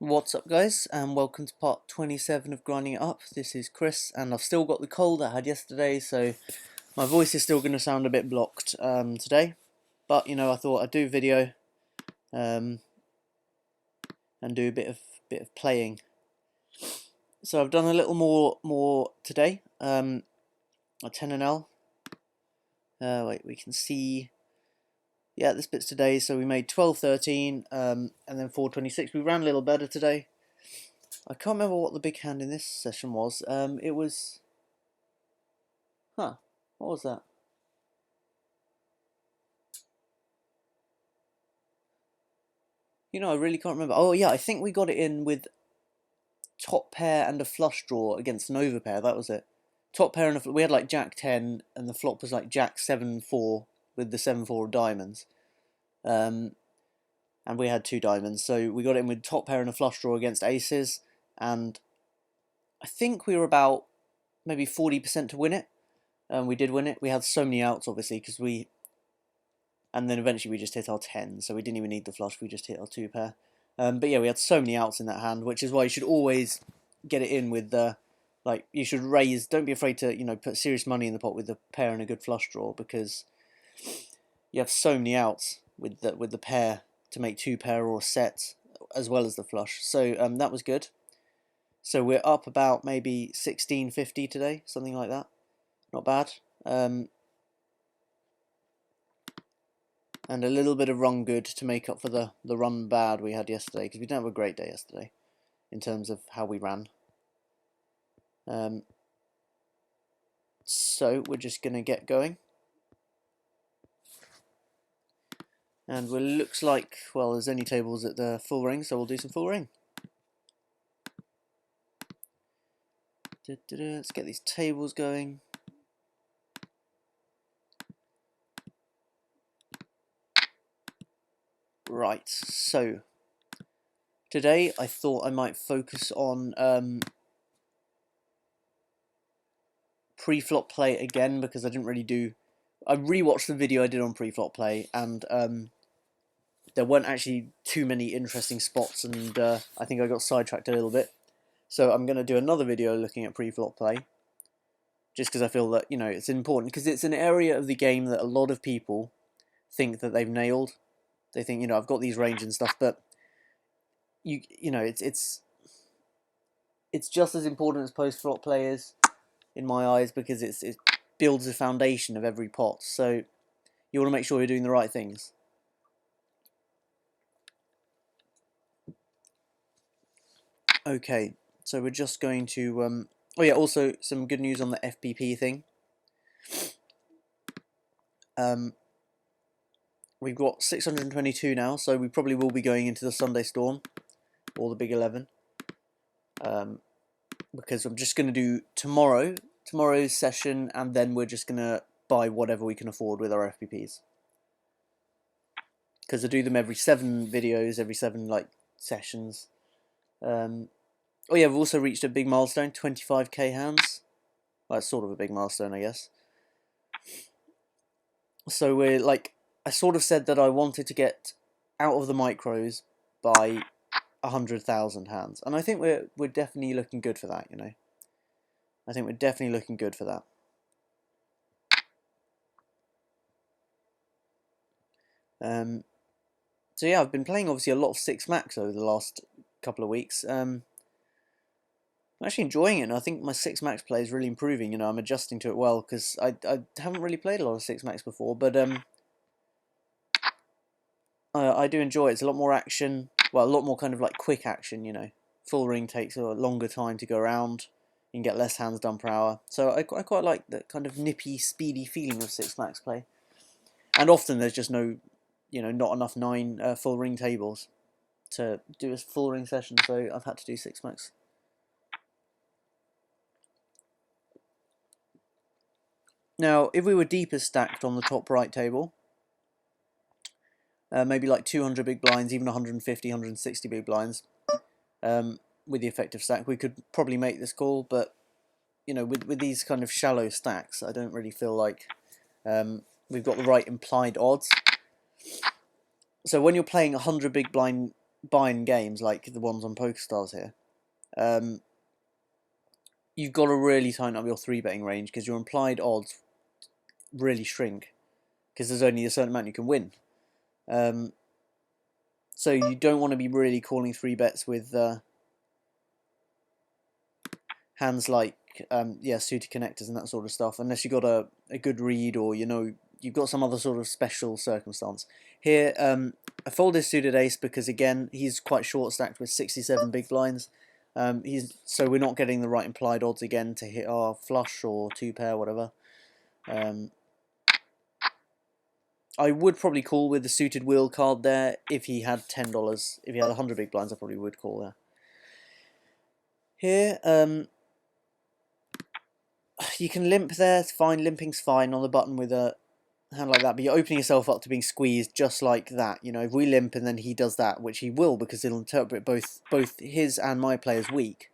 What's up guys, and welcome to part 27 of Grinding It Up. This is Chris, and I've still got the cold I had yesterday, so my voice is still going to sound a bit blocked today. But, I thought I'd do a video and do a bit of playing. So I've done a little more today, at 10 and L. Wait, we can see, yeah, this bit's today, so we made 12-13, and then 4-26. We ran a little better today. I can't remember what the big hand in this session was. It was... What was that? I really can't remember. Oh, yeah, I think we got it in with top pair and a flush draw against an overpair. That was it. Top pair and we had like Jack 10, and the flop was like Jack 7-4 with the 7-4 of diamonds. And we had 2 diamonds, so we got it in with top pair and a flush draw against aces, and I think we were about maybe 40% to win it. We did win it. We had so many outs, obviously, because and then eventually we just hit our 10, so we didn't even need the flush, we just hit our 2 pair. But yeah, we had so many outs in that hand, which is why you should always get it in with like, you should raise, don't be afraid to, put serious money in the pot with the pair and a good flush draw, because you have so many outs with the pair to make 2 pair or a set, as well as the flush. So that was good. So we're up about maybe 1650 today, something like that. Not bad. And a little bit of run good to make up for the run bad we had yesterday, because we didn't have a great day yesterday in terms of how we ran. So we're just going to get going. And it looks like, well, there's only tables at the full ring, so we'll do some full ring. Let's get these tables going. Right, so today I thought I might focus on pre-flop play again, because I didn't really do... I rewatched the video I did on pre-flop play, and there weren't actually too many interesting spots, and I think I got sidetracked a little bit. So I'm going to do another video looking at pre-flop play, just because I feel that, it's important, because it's an area of the game that a lot of people think that they've nailed. They think, I've got these range and stuff, but it's just as important as post-flop play is, in my eyes, because it builds the foundation of every pot. So you want to make sure you're doing the right things. Okay, so we're just going to... oh yeah, also some good news on the FPP thing. We've got 622 now, so we probably will be going into the Sunday Storm, or the Big 11. Because I'm just going to do tomorrow's session, and then we're just going to buy whatever we can afford with our FPPs. Because I do them every 7 videos, every 7 sessions. Oh yeah, we've also reached a big milestone, 25k hands. Well, that's sort of a big milestone, I guess. So we're I sort of said that I wanted to get out of the micros by 100,000 hands, and I think we're definitely looking good for that. I think we're definitely looking good for that. So yeah, I've been playing obviously a lot of 6 max over the last couple of weeks. I'm actually enjoying it, and I think my 6 max play is really improving. I'm adjusting to it well, because I haven't really played a lot of 6 max before, but I do enjoy it. It's a lot more action, well, a lot more kind of quick action. Full ring takes a longer time to go around. You can get less hands done per hour. So I quite like the kind of nippy, speedy feeling of 6 max play. And often there's just no, not enough 9 full ring tables to do a full ring session, so I've had to do 6 max. Now, if we were deeper stacked on the top right table, maybe 200 big blinds, even 150, 160 big blinds, with the effective stack, we could probably make this call, but, with these kind of shallow stacks, I don't really feel like we've got the right implied odds. So when you're playing 100 big blind buying games like the ones on PokerStars here, you've got to really tighten up your 3-betting range because your implied odds really shrink because there's only a certain amount you can win. So you don't want to be really calling 3-bets with hands like suited connectors and that sort of stuff, unless you've got a good read or you've got some other sort of special circumstance. Here, I fold his suited ace because again he's quite short stacked with 67 big blinds. So we're not getting the right implied odds again to hit our flush or 2-pair, whatever. I would probably call with the suited wheel card there if he had $10. If he had 100 big blinds, I probably would call there. Here, you can limp there, it's fine, limping's fine on the button with a hand like that, but you're opening yourself up to being squeezed just like that. If we limp and then he does that, which he will because he'll interpret both his and my play as weak.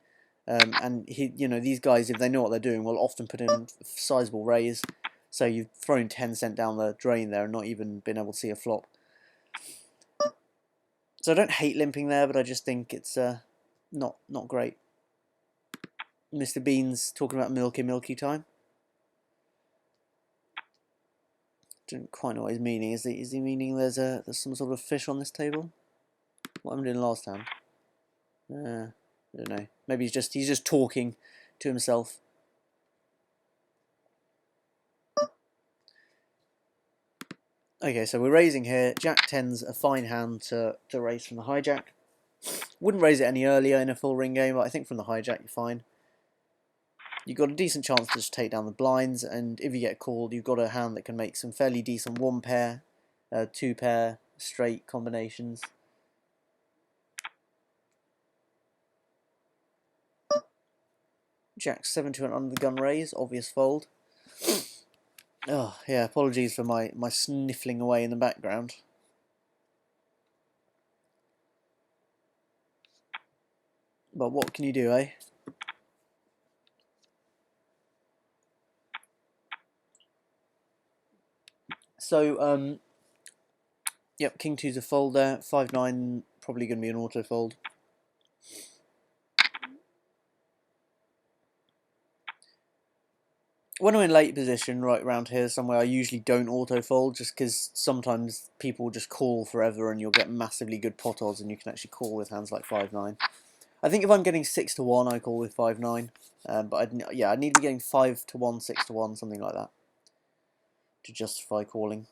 And these guys, if they know what they're doing, will often put in a sizable raise. So you've thrown 10 cent down the drain there and not even been able to see a flop. So I don't hate limping there, but I just think it's not great. Mr. Bean's talking about milky time. Didn't quite know what he's meaning. Is he meaning there's some sort of fish on this table? What I'm doing last time? I don't know. Maybe he's just talking to himself. Okay, so we're raising here. Jack 10's a fine hand to raise from the hijack. Wouldn't raise it any earlier in a full ring game, but I think from the hijack you're fine. You've got a decent chance to just take down the blinds, and if you get called, you've got a hand that can make some fairly decent 1-pair, 2-pair, straight combinations. Jack 7 to an under the gun raise, obvious fold. Oh yeah, apologies for my sniffling away in the background. But what can you do, eh? So, yep, King 2's a fold there. 5-9, probably going to be an auto fold. When I'm in late position, right around here somewhere, I usually don't auto fold just because sometimes people just call forever and you'll get massively good pot odds and you can actually call with hands like 5-9. I think if I'm getting 6-1, I call with 5-9. But I need to be getting 5-1, 6-1, something like that to justify calling.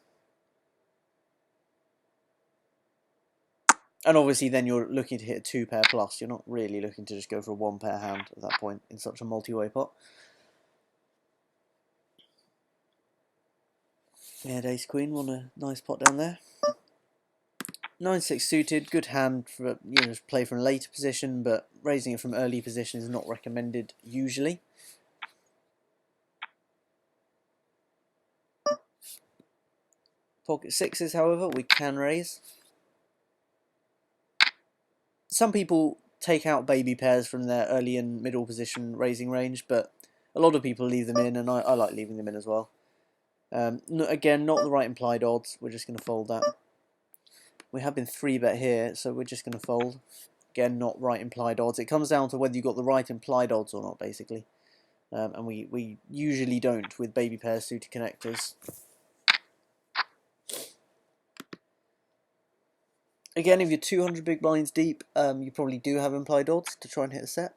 And obviously then you're looking to hit a 2-pair plus. You're not really looking to just go for a 1-pair hand at that point in such a multi-way pot. Yeah, ace queen, won a nice pot down there. 9-6 suited, good hand for play from a later position, but raising it from early position is not recommended usually. Pocket sixes, however, we can raise. Some people take out baby pairs from their early and middle position raising range, but a lot of people leave them in, and I like leaving them in as well. Again, not the right implied odds. We're just going to fold that. We have been 3-bet here, so we're just going to fold. Again, not right implied odds. It comes down to whether you got the right implied odds or not, basically. And we usually don't with baby pair suited connectors. Again, if you're 200 big blinds deep, you probably do have implied odds to try and hit a set.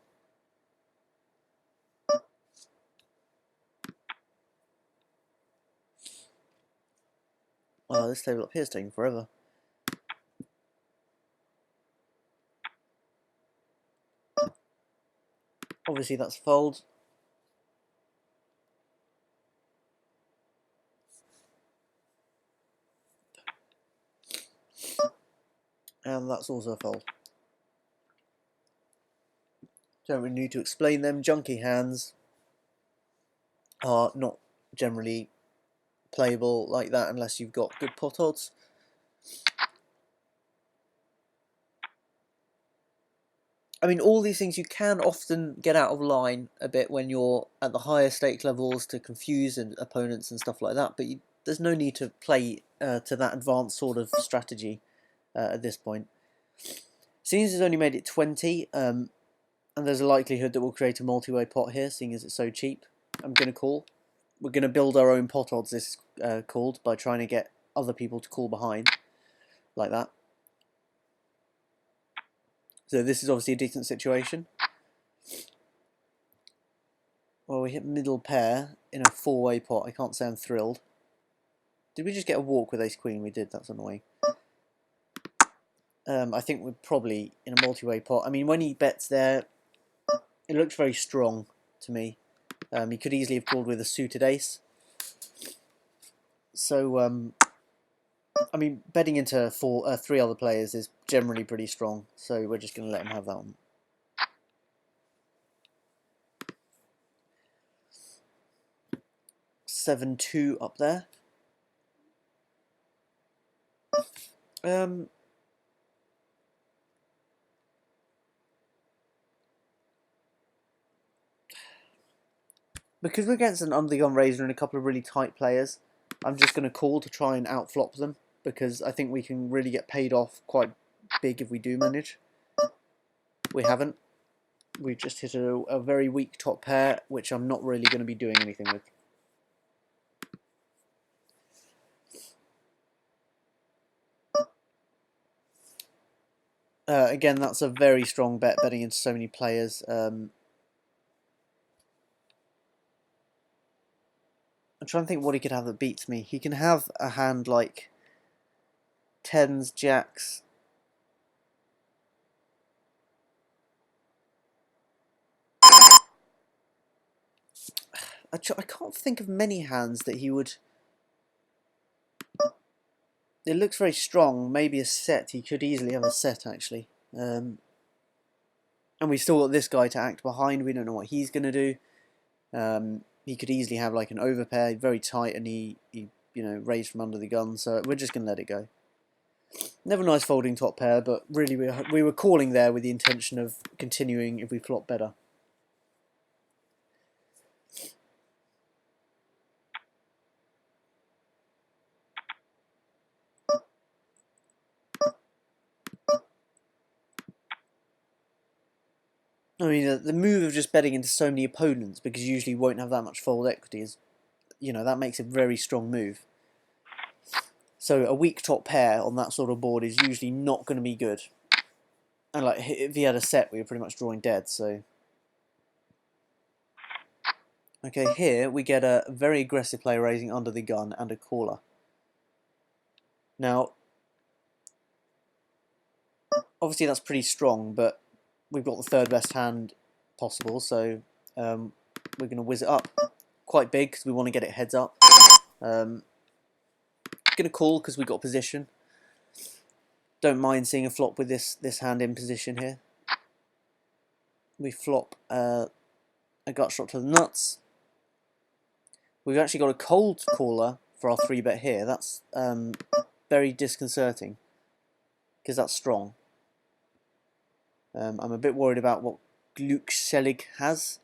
Oh, this table up here is taking forever. Obviously that's fold. And that's also a fold. Don't really need to explain them. Junky hands are not generally playable like that unless you've got good pot odds. I mean, all these things you can often get out of line a bit when you're at the higher stake levels to confuse opponents and stuff like that, but there's no need to play to that advanced sort of strategy at this point. Seems it's only made it 20, and there's a likelihood that we'll create a multi-way pot here, seeing as it's so cheap. I'm going to call. We're going to build our own pot odds, this is called, by trying to get other people to call behind, like that. So this is obviously a decent situation. Well, we hit middle pair in a 4-way pot. I can't say I'm thrilled. Did we just get a walk with ace-queen? We did, that's annoying. I think we're probably in a multi-way pot. I mean, when he bets there, it looks very strong to me. He could easily have called with a suited ace. So, I mean, betting into 3 other players is generally pretty strong. So we're just going to let him have that one. $7-2 up there. Because we're against an undergun raiser and a couple of really tight players, I'm just going to call to try and outflop them, because I think we can really get paid off quite big if we do manage. We haven't. We've just hit a very weak top pair, which I'm not really going to be doing anything with. Again, that's a very strong bet, betting into so many players. I'm trying to think what he could have that beats me. He can have a hand like tens, jacks. I can't think of many hands that he would... It looks very strong. Maybe a set. He could easily have a set, actually. And we still got this guy to act behind. We don't know what he's going to do. He could easily have like an overpair, very tight, and he you know, raised from under the gun. So we're just going to let it go. Never nice folding top pair, but really we were calling there with the intention of continuing if we flop better. I mean, the move of just betting into so many opponents, because you usually won't have that much fold equity, is, you know, that makes a very strong move. So a weak top pair on that sort of board is usually not going to be good. And like, if he had a set, we were pretty much drawing dead, so... Okay, here we get a very aggressive player raising under the gun and a caller. Now, obviously that's pretty strong, but we've got the third best hand possible, so we're going to whiz it up quite big because we want to get it heads up. Going to call because we got position. Don't mind seeing a flop with this hand in position here. We flop a gut shot to the nuts. We've actually got a cold caller for our 3-bet here. That's very disconcerting because that's strong. I'm a bit worried about what Luke Selig has.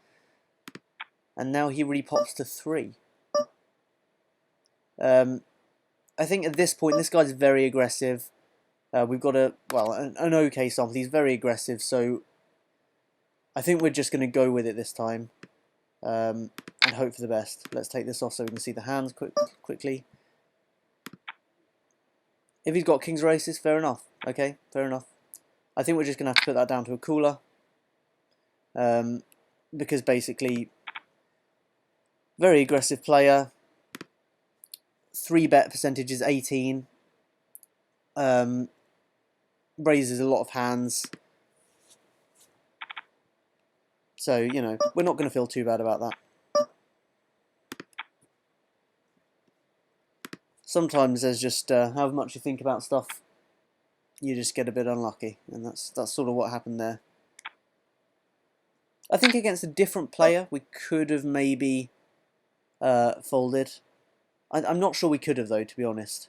And now he repops to 3. I think at this point, this guy's very aggressive. We've got an okay sample. He's very aggressive, so I think we're just going to go with it this time and hope for the best. Let's take this off so we can see the hands quickly. If he's got kings or aces, fair enough. Okay, fair enough. I think we're just going to have to put that down to a cooler because basically, very aggressive player. 3-bet percentage is 18. Raises a lot of hands. So, you know, we're not going to feel too bad about that. Sometimes there's just, however much you think about stuff, you just get a bit unlucky. And that's sort of what happened there. I think against a different player, we could have maybe folded. I'm not sure we could have, though, to be honest.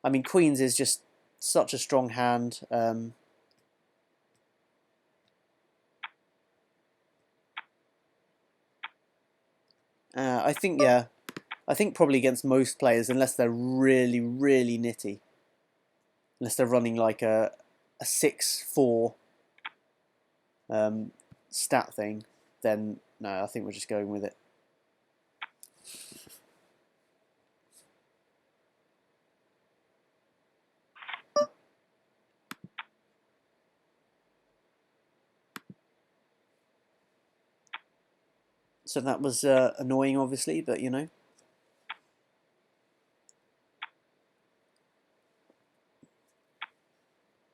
I mean, Queens is just such a strong hand. I think, yeah. I think probably against most players, unless they're really, really nitty. Unless they're running like a a 6-4 stat thing, then no, I think we're just going with it. So that was annoying, obviously, but you know.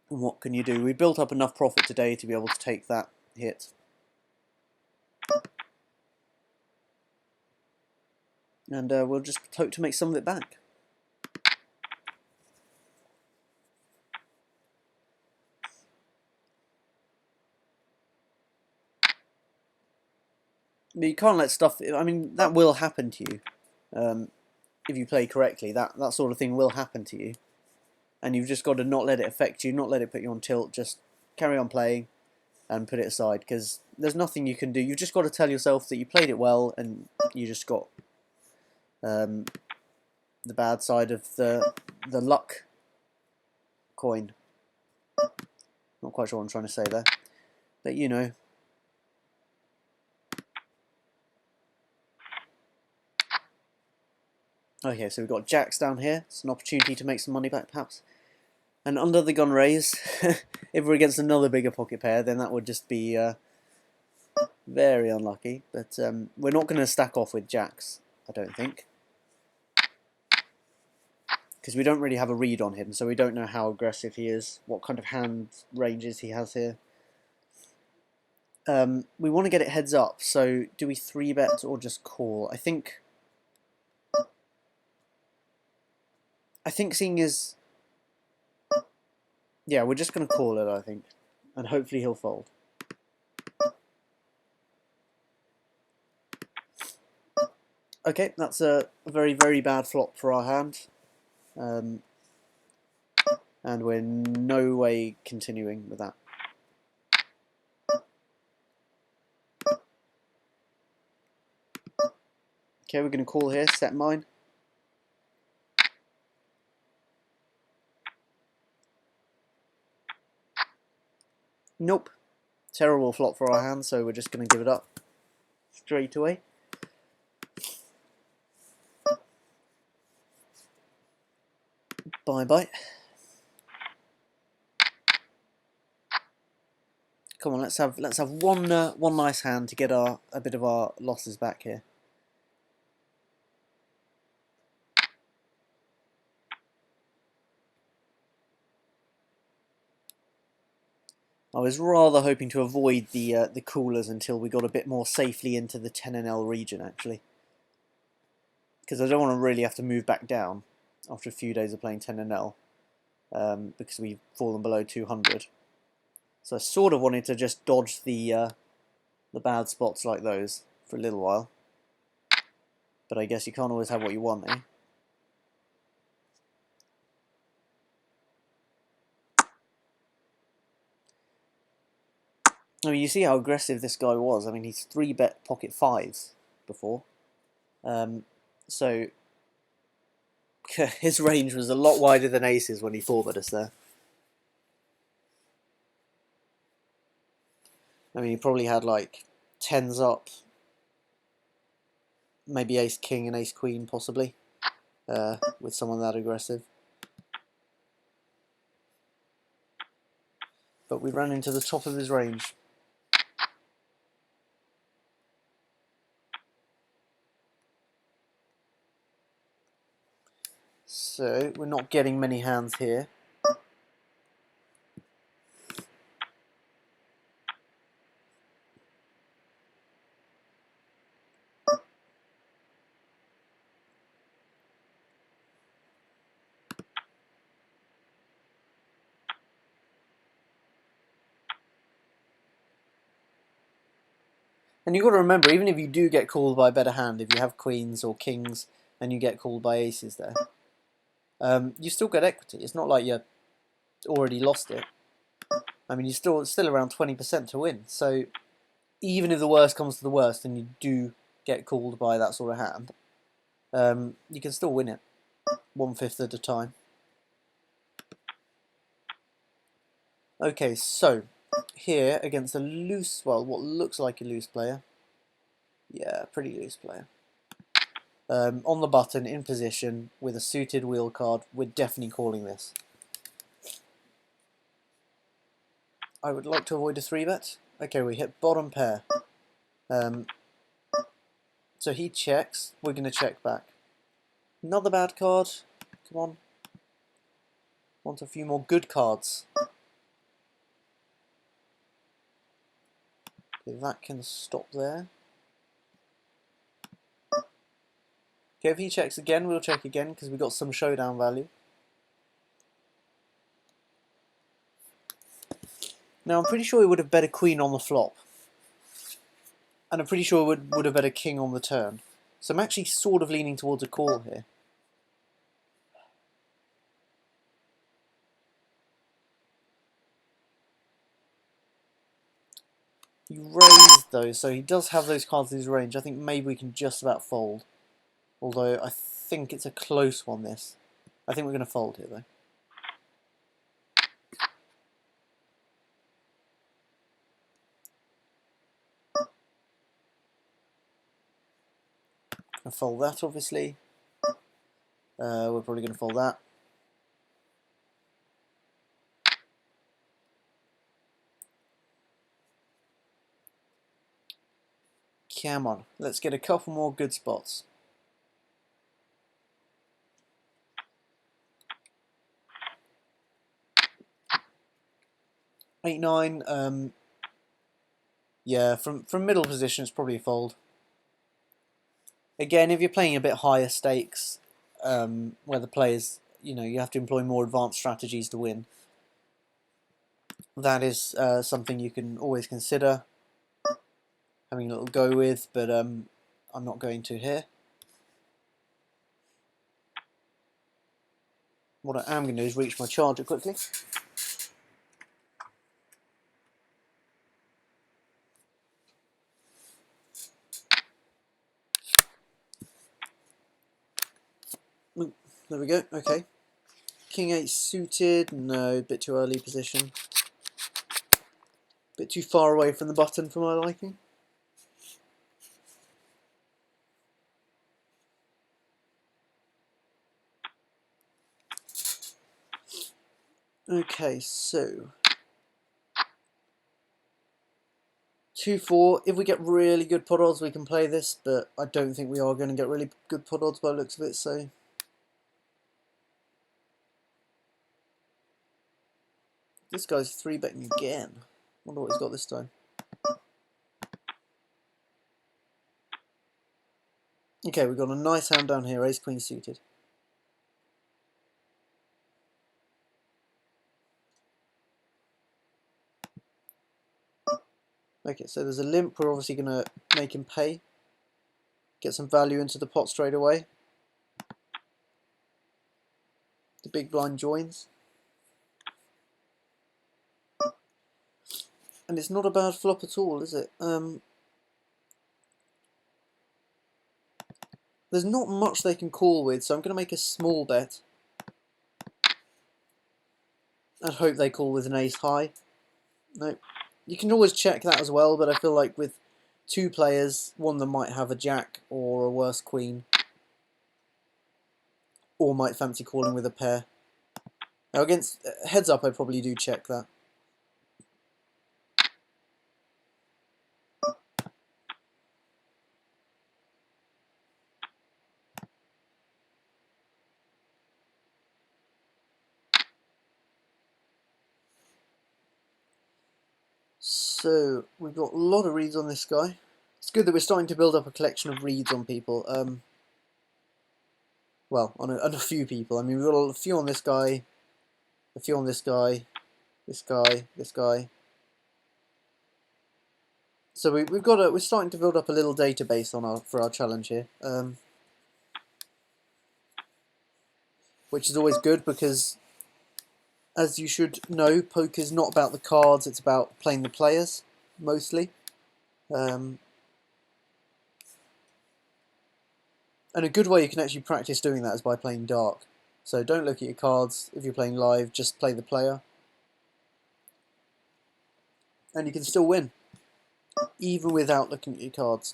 What can you do? We built up enough profit today to be able to take that hit. And we'll just hope to make some of it back. But you can't let stuff... I mean, that will happen to you. If you play correctly, that sort of thing will happen to you. And you've just got to not let it affect you, not let it put you on tilt, just carry on playing and put it aside, because there's nothing you can do. You've just got to tell yourself that you played it well and you just got the bad side of the luck coin. Not quite sure what I'm trying to say there, but you know. Okay, so we've got jacks down here. It's an opportunity to make some money back, perhaps. And under the gun raise, if we're against another bigger pocket pair, then that would just be very unlucky. But we're not going to stack off with jacks, I don't think. Because we don't really have a read on him, so we don't know how aggressive he is, what kind of hand ranges he has here. We want to get it heads up, so do we 3-bet or just call? I think seeing as... Yeah, we're just going to call it, I think. And hopefully he'll fold. Okay, that's a very, very bad flop for our hand. And we're no way continuing with that. Okay, we're going to call here, set mine. Nope. Terrible flop for our hand, so we're just going to give it up straight away. Bye-bye. Come on, let's have one nice hand to get a bit of our losses back here. I was rather hoping to avoid the coolers until we got a bit more safely into the 10NL region, actually, because I don't want to really have to move back down after a few days of playing 10NL, because we've fallen below 200. So I sort of wanted to just dodge the bad spots like those for a little while. But I guess you can't always have what you want, eh? I mean, you see how aggressive this guy was. I mean, he's 3-bet pocket 5s before. So his range was a lot wider than aces when he 4-bet us there. I mean, he probably had like 10s up, maybe ace-king and ace-queen possibly, with someone that aggressive. But we ran into the top of his range. So we're not getting many hands here. And you've got to remember, even if you do get called by a better hand, if you have queens or kings and you get called by aces there, you still get equity. It's not like you already lost it. I mean, you're still around 20% to win. So even if the worst comes to the worst and you do get called by that sort of hand, you can still win it 1/5 at a time. Okay, so here against a loose, well, what looks like a loose player. Yeah, pretty loose player. On the button, in position, with a suited wheel card, we're definitely calling this. I would like to avoid a 3-bet. Okay, we hit bottom pair. So he checks, we're going to check back. Another bad card. Come on. Want a few more good cards. Okay, that can stop there. Okay, if he checks again, we'll check again because we've got some showdown value. Now, I'm pretty sure he would have bet a queen on the flop. And I'm pretty sure would have bet a king on the turn. So I'm actually sort of leaning towards a call here. He raised though, so he does have those cards in his range. I think maybe we can just about fold. Although I think it's a close one, this. I think we're going to fold here though. Gonna fold that, obviously. We're probably going to fold that. Come on, let's get a couple more good spots. 8-9. Yeah, from middle position, it's probably a fold. Again, if you're playing a bit higher stakes, where the players, you have to employ more advanced strategies to win, that is something you can always consider having a little go with, but I'm not going to here. What I am going to do is reach my charger quickly. Ooh, there we go, okay. King 8 suited, no, a bit too early position. Bit too far away from the button for my liking. Okay, so 2-4. If we get really good pot odds, we can play this, but I don't think we are going to get really good pot odds by the looks of it, so... This guy's 3-betting again. Wonder what he's got this time. Okay, we've got a nice hand down here, ace queen suited. Okay, so there's a limp. We're obviously going to make him pay. Get some value into the pot straight away. The big blind joins. And it's not a bad flop at all, is it? There's not much they can call with, so I'm going to make a small bet. And hope they call with an ace high. Nope. You can always check that as well, but I feel like with two players, one of them might have a jack or a worse queen. Or might fancy calling with a pair. Now against heads up, I probably do check that. So, we've got a lot of reads on this guy. It's good that we're starting to build up a collection of reads on people. Well, on a few people. I mean, we've got a few on this guy, a few on this guy, this guy, this guy. So we're starting to build up a little database for our challenge here, which is always good because, as you should know, poker's not about the cards; it's about playing the players mostly. And a good way you can actually practice doing that is by playing dark. So don't look at your cards if you're playing live; just play the player. and you can still win, even without looking at your cards.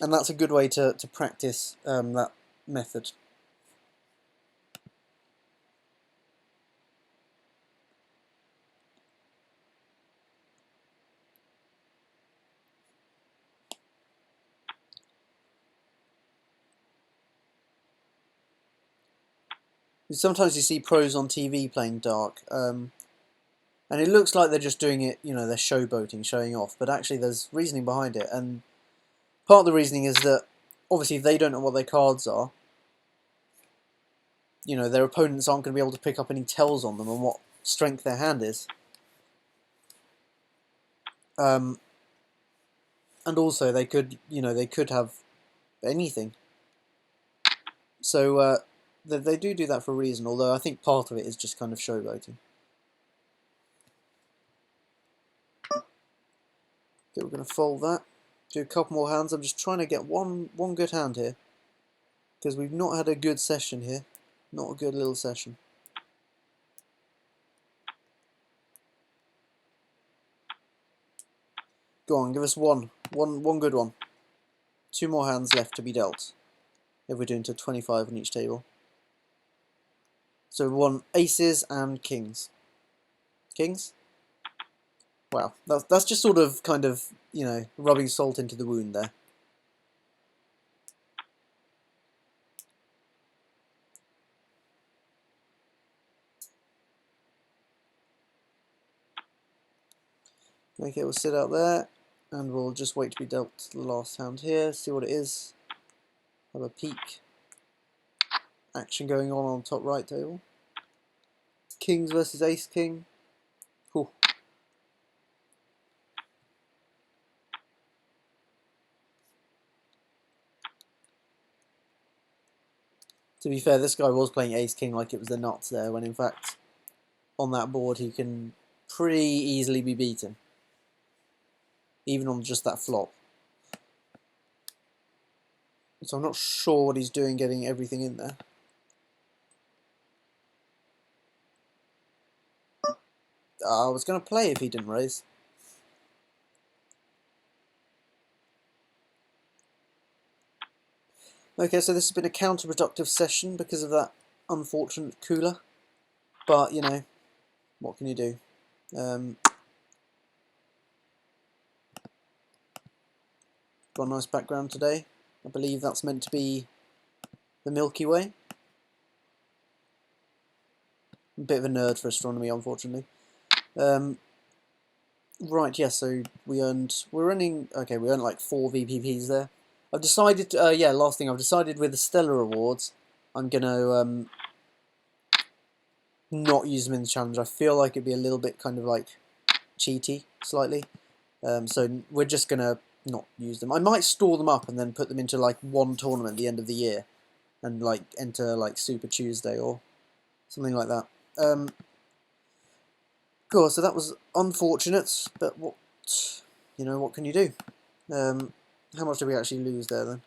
And that's a good way to practice that method. Sometimes you see pros on TV playing dark, and it looks like they're just doing it, you know, they're showboating, showing off, but actually there's reasoning behind it, and part of the reasoning is that, obviously, if they don't know what their cards are, you know, their opponents aren't going to be able to pick up any tells on them and what strength their hand is. And also, they could, you know, they could have anything. So, they do that for a reason, although I think part of it is just kind of showboating. Okay, we're going to fold that. Do a couple more hands. I'm just trying to get one good hand here, because we've not had a good session here. Not a good little session. Go on, give us one good one. 2 more hands left to be dealt, if we're doing to 25 on each table. So we want aces and kings. Kings? Wow, that's just sort of kind of, you know, rubbing salt into the wound there. Okay, we'll sit out there, and we'll just wait to be dealt the last hand here, see what it is. Have a peek. Action going on top right table. Kings versus ace king. Cool. To be fair, this guy was playing ace king like it was the nuts there, when in fact, on that board he can pretty easily be beaten. Even on just that flop. So I'm not sure what he's doing getting everything in there. I was going to play if he didn't raise. Okay, so this has been a counterproductive session because of that unfortunate cooler. But, you know, what can you do? Got a nice background today. I believe that's meant to be the Milky Way. A bit of a nerd for astronomy, unfortunately. Right, yeah, so we're running, okay, we earned like 4 VPPs there. I've decided, yeah, last thing, I've decided with the Stellar Awards, I'm going to not use them in the challenge. I feel like it'd be a little bit kind of like cheaty, slightly. So we're just going to not use them. I might store them up and then put them into like one tournament at the end of the year and like enter like Super Tuesday or something like that. Cool, so that was unfortunate, but what, you know, what can you do? How much did we actually lose there then?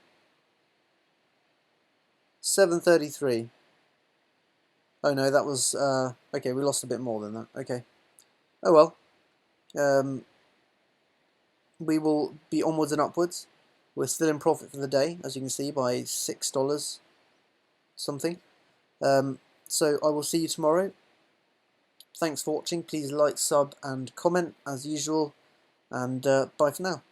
733. Oh no, that was, okay, we lost a bit more than that, okay. Oh well. We will be onwards and upwards. We're still in profit for the day, as you can see, by $6 something. So I will see you tomorrow. Thanks for watching. Please like, sub, and comment as usual. And bye for now.